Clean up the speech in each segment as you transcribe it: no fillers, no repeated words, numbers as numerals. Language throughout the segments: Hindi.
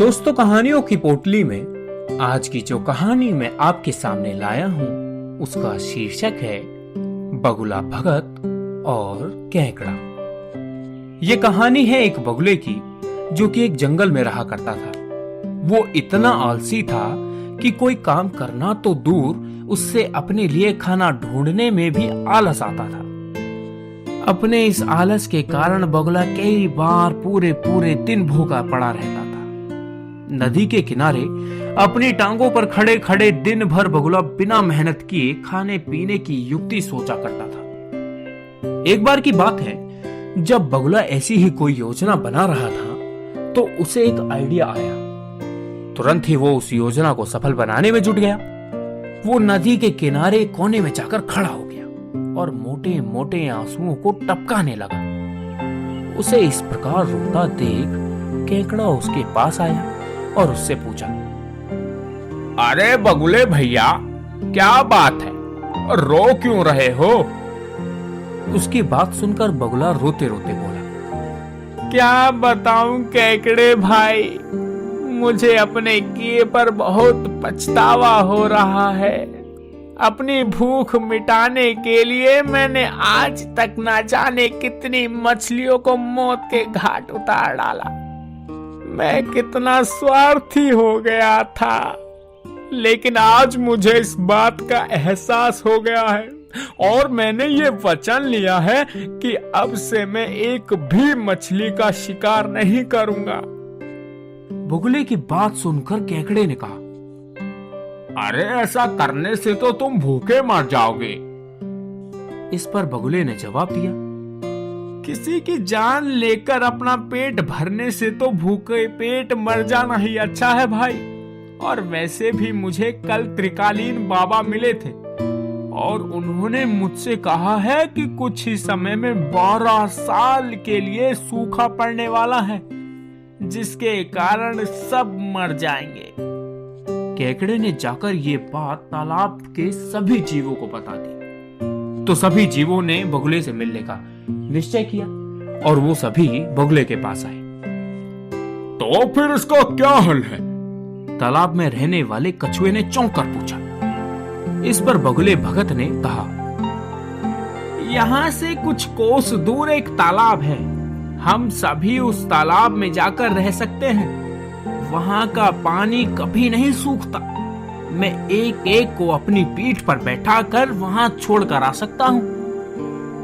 दोस्तों, कहानियों की पोटली में आज की जो कहानी मैं आपके सामने लाया हूं उसका शीर्षक है बगुला भगत और केकड़ा। ये कहानी है एक बगुले की जो कि एक जंगल में रहा करता था। वो इतना आलसी था कि कोई काम करना तो दूर, उससे अपने लिए खाना ढूंढने में भी आलस आता था। अपने इस आलस के कारण बगुला कई बार पूरे पूरे दिन भूखा पड़ा रहता था। नदी के किनारे अपनी टांगों पर खड़े खड़े दिन भर बगुला बिना मेहनत किए खाने पीने की युक्ति सोचा करता था। एक बार की बात है, जब बगुला ऐसी ही कोई योजना बना रहा था तो उसे एक आइडिया आया। तुरंत ही वो उस योजना को सफल बनाने में जुट गया। वो नदी के किनारे कोने में जाकर खड़ा हो गया और मोटे मोटे आंसुओं को टपकाने लगा। उसे इस प्रकार रोता देख केकड़ा उसके पास आया और उससे पूछा, अरे बगुले भैया, क्या बात है, रो क्यों रहे हो? उसकी बात सुनकर बगुला रोते रोते बोला, क्या बताऊं केकड़े भाई, मुझे अपने किए पर बहुत पछतावा हो रहा है। अपनी भूख मिटाने के लिए मैंने आज तक ना जाने कितनी मछलियों को मौत के घाट उतार डाला। मैं कितना स्वार्थी हो गया था, लेकिन आज मुझे इस बात का एहसास हो गया है और मैंने ये वचन लिया है कि अब से मैं एक भी मछली का शिकार नहीं करूंगा। बगुले की बात सुनकर केकड़े ने कहा, अरे ऐसा करने से तो तुम भूखे मर जाओगे। इस पर बगुले ने जवाब दिया, किसी की जान लेकर अपना पेट भरने से तो भूखे पेट मर जाना ही अच्छा है भाई। और वैसे भी मुझे कल त्रिकालीन बाबा मिले थे और उन्होंने मुझसे कहा है कि कुछ ही समय में 12 साल के लिए सूखा पड़ने वाला है, जिसके कारण सब मर जाएंगे। केकड़े ने जाकर ये बात तालाब के सभी जीवों को बता दी। तो सभी जीवों ने बगुले से मिलने का निश्चय किया और वो सभी बगुले के पास आए। तो फिर इसका क्या हल है? तालाब में रहने वाले कछुए ने चौंक कर पूछा। इस पर बगुले भगत ने कहा, यहाँ से कुछ कोस दूर एक तालाब है, हम सभी उस तालाब में जाकर रह सकते हैं। वहां का पानी कभी नहीं सूखता। मैं एक एक को अपनी पीठ पर बैठा कर वहां छोड़कर आ सकता हूँ।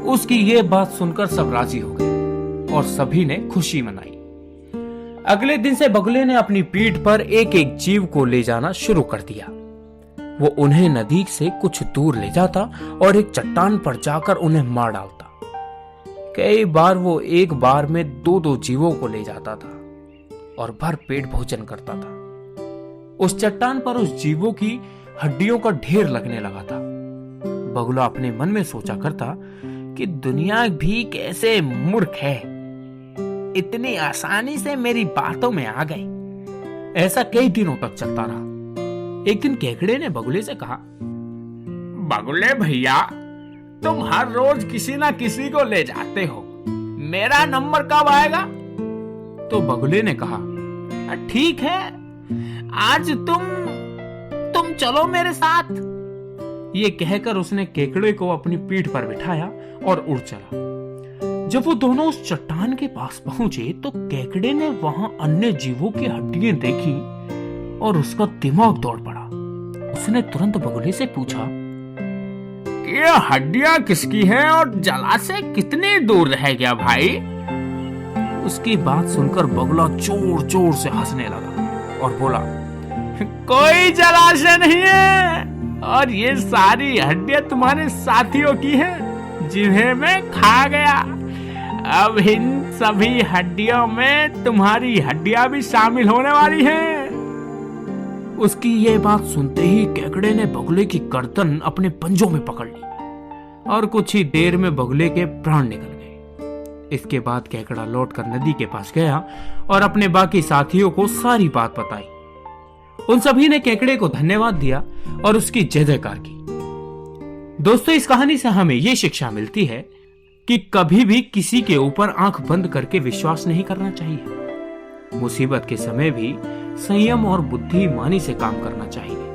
उसकी ये बात सुनकर सब राजी हो गए और सभी ने खुशी मनाई। अगले दिन से बगुले ने अपनी पीठ पर एक एक जीव को ले जाना शुरू कर दिया। वो उन्हें नदी से कुछ दूर ले जाता और एक चट्टान पर जाकर उन्हें मार डालता। कई बार वो एक बार में 2-2 जीवों को ले जाता था और भर पेट भोजन करता था। उस चट्टान पर उस जीवों की हड्डियों का ढेर लगने लगा था। बगुला अपने मन में सोचा करता कि दुनिया भी कैसे मूर्ख है, इतनी आसानी से मेरी बातों में आ गई। ऐसा कई दिनों तक चलता रहा। एक दिन केकड़े ने बगुले से कहा, बगुले भैया, तुम हर रोज किसी ना किसी को ले जाते हो, मेरा नंबर कब आएगा? तो बगुले ने कहा, ठीक है, आज तुम चलो मेरे साथ। ये कहकर उसने केकड़े को अपनी पीठ पर बिठाया और उड़ चला। जब वो दोनों उस चट्टान के पास पहुंचे तो केकड़े ने वहां अन्य जीवों की हड्डियां देखी और उसका दिमाग दौड़ पड़ा। उसने तुरंत बगुले से पूछा, ये हड्डियां किसकी हैं और जलाशय कितनी दूर रह गया भाई? उसकी बात सुनकर बगुला जोर जोर से हंसने लगा और बोला, कोई जलाशय नहीं है और ये सारी हड्डियां तुम्हारे साथियों की हैं, जिन्हें मैं खा गया। अब इन सभी हड्डियों में तुम्हारी हड्डियां भी शामिल होने वाली हैं। उसकी ये बात सुनते ही केकड़े ने बगुले की गर्दन अपने पंजों में पकड़ ली और कुछ ही देर में बगुले के प्राण निकल गए। इसके बाद केकड़ा लौटकर नदी के पास गया और अपने बाकी साथियों को सारी बात बताई। उन सभी ने केकड़े को धन्यवाद दिया और उसकी जय जयकार की। दोस्तों, इस कहानी से हमें यह शिक्षा मिलती है कि कभी भी किसी के ऊपर आंख बंद करके विश्वास नहीं करना चाहिए। मुसीबत के समय भी संयम और बुद्धिमानी से काम करना चाहिए।